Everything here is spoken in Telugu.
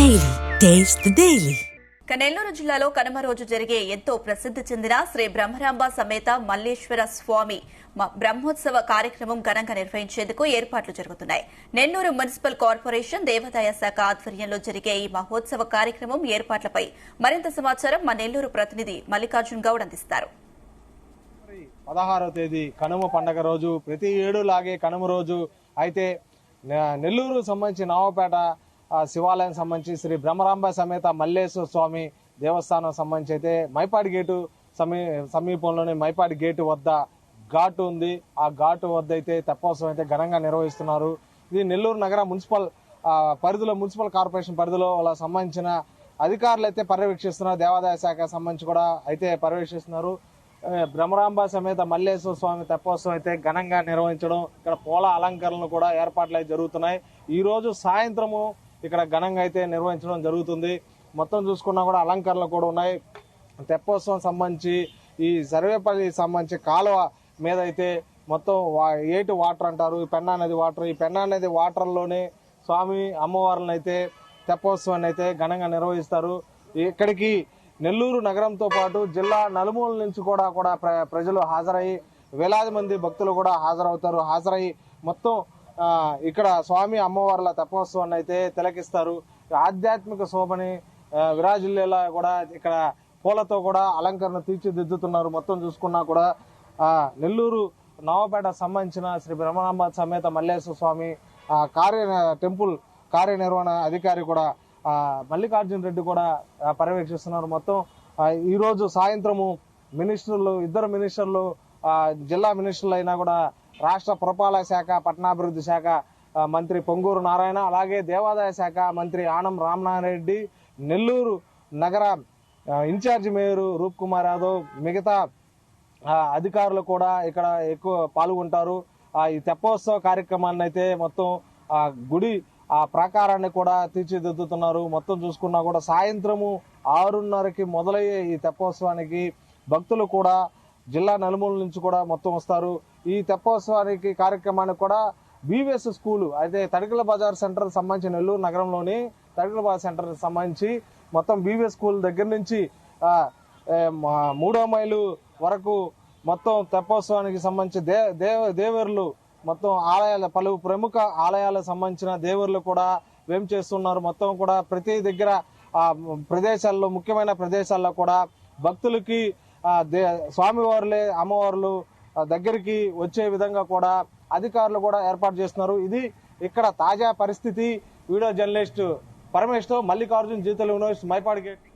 Daily taste the daily. Nellore జిల్లాలో కనుమ రోజు జరిగే ఎంతో ప్రసిద్ది చెందిన శ్రీ బ్రహ్మరాంబ సమేత మల్లేశ్వర స్వామి బ్రహ్మోత్సవ కార్యక్రమం ఘనంగా నిర్వహించేందుకు ఏర్పాట్లు జరుగుతున్నాయి. నెల్లూరు మున్సిపల్ కార్పొరేషన్ దేవాదాయ శాఖ ఆధ్వర్యంలో జరిగే ఈ మహోత్సవ కార్యక్రమం ఏర్పాట్లపై మరింత సమాచారం మా నెల్లూరు ప్రతినిధి మల్లికార్జున్ గౌడ్ అందిస్తారు. 16వ తేదీ కనుమ పండగ రోజు, ప్రతి ఏడు లాగే కనుమ రోజు అయితే నెల్లూరు సంబంధించి నవాపేట శివాలయం సంబంధించి శ్రీ బ్రహ్మరాంబ సమేత మల్లేశ్వర స్వామి దేవస్థానం సంబంధించి అయితే మైపాడి గేటు సమీపంలోని మైపాడి గేటు వద్ద ఘాటు ఉంది. ఆ ఘాటు వద్ద అయితే తెప్పోత్సవం అయితే ఘనంగా నిర్వహిస్తున్నారు. ఇది నెల్లూరు నగర మున్సిపల్ పరిధిలో, మున్సిపల్ కార్పొరేషన్ పరిధిలో వాళ్ళ సంబంధించిన అధికారులు అయితే పర్యవేక్షిస్తున్నారు. దేవాదాయ శాఖ సంబంధించి కూడా అయితే పర్యవేక్షిస్తున్నారు. బ్రహ్మరాంబ సమేత మల్లేశ్వర స్వామి తెప్పోత్సవం అయితే ఘనంగా నిర్వహించడం, ఇక్కడ పూల అలంకరణలు కూడా ఏర్పాట్లు అయితే జరుగుతున్నాయి. ఈ రోజు సాయంత్రము ఇక్కడ ఘనంగా అయితే నిర్వహించడం జరుగుతుంది. మొత్తం చూసుకున్నా కూడా అలంకరణలు కూడా ఉన్నాయి. తెప్పోత్సవం సంబంధించి ఈ సర్వేపల్లి సంబంధించి కాలువ మీద అయితే మొత్తం ఏటి వాటర్ అంటారు, ఈ పెన్నా నది వాటర్. ఈ పెన్నా నది వాటర్లోనే స్వామి అమ్మవార్లను అయితే తెప్పోత్సవాన్ని అయితే ఘనంగా నిర్వహిస్తారు. ఇక్కడికి నెల్లూరు నగరంతో పాటు జిల్లా నలుమూల నుంచి కూడా ప్రజలు హాజరయ్యి, వేలాది మంది భక్తులు కూడా హాజరయ్యి మొత్తం ఇక్కడ స్వామి అమ్మవార్ల తెప్పోత్సవాన్ని అయితే తిలకిస్తారు. ఆధ్యాత్మిక శోభని విరాజిల్లేలా కూడా ఇక్కడ పూలతో కూడా అలంకరణ తీర్చిదిద్దుతున్నారు. మొత్తం చూసుకున్నా కూడా నెల్లూరు నవాపేట సంబంధించిన శ్రీ బ్రహ్మరాంబ సమేత మల్లేశ్వర స్వామి టెంపుల్ కార్యనిర్వహణ అధికారి కూడా మల్లికార్జున్ రెడ్డి కూడా పర్యవేక్షిస్తున్నారు. మొత్తం ఈ రోజు సాయంత్రము ఇద్దరు మినిస్టర్లు జిల్లా మినిస్టర్లు అయినా కూడా రాష్ట్ర పురపాలక శాఖ, పట్టణాభివృద్ధి శాఖ మంత్రి పొంగూరు నారాయణ, అలాగే దేవాదాయ శాఖ మంత్రి ఆనం రామనారాయణ, నెల్లూరు నగర ఇన్ఛార్జి మేయర్ రూప్ కుమార్ యాదవ్, మిగతా అధికారులు కూడా ఇక్కడ ఎక్కువ పాల్గొంటారు. ఈ తెప్పోత్సవ కార్యక్రమాన్ని అయితే మొత్తం గుడి ప్రాకారాన్ని కూడా తీర్చిదిద్దుతున్నారు. మొత్తం చూసుకున్నా కూడా సాయంత్రము 6:30కి మొదలయ్యే ఈ తెప్పోత్సవానికి భక్తులు కూడా జిల్లా నలుమూల నుంచి కూడా మొత్తం వస్తారు. ఈ తెప్పోత్సవానికి కార్యక్రమానికి కూడా బీవీఎస్ స్కూల్ అయితే తడికల బజార్ సెంటర్ సంబంధించి, నెల్లూరు నగరంలోని తడికల బజార్ సెంటర్ సంబంధించి మొత్తం బీవీఎస్ స్కూల్ దగ్గర నుంచి 3వ మైలు వరకు మొత్తం తెప్పోత్సవానికి సంబంధించి దేవర్లు మొత్తం పలు ప్రముఖ ఆలయాలకు సంబంధించిన దేవుళ్ళు కూడా చేస్తున్నారు. మొత్తం కూడా ప్రతి దగ్గర ప్రదేశాల్లో, ముఖ్యమైన ప్రదేశాల్లో కూడా భక్తులకి స్వామివారులే అమ్మవార్లు దగ్గరికి వచ్చే విధంగా కూడా అధికారులు కూడా ఏర్పాటు చేస్తున్నారు. ఇది ఇక్కడ తాజా పరిస్థితి. వీడియో జర్నలిస్ట్ పరమేష్ తో మల్లికార్జున్, జీ తెలుగు న్యూస్, మైపాడి గేట్.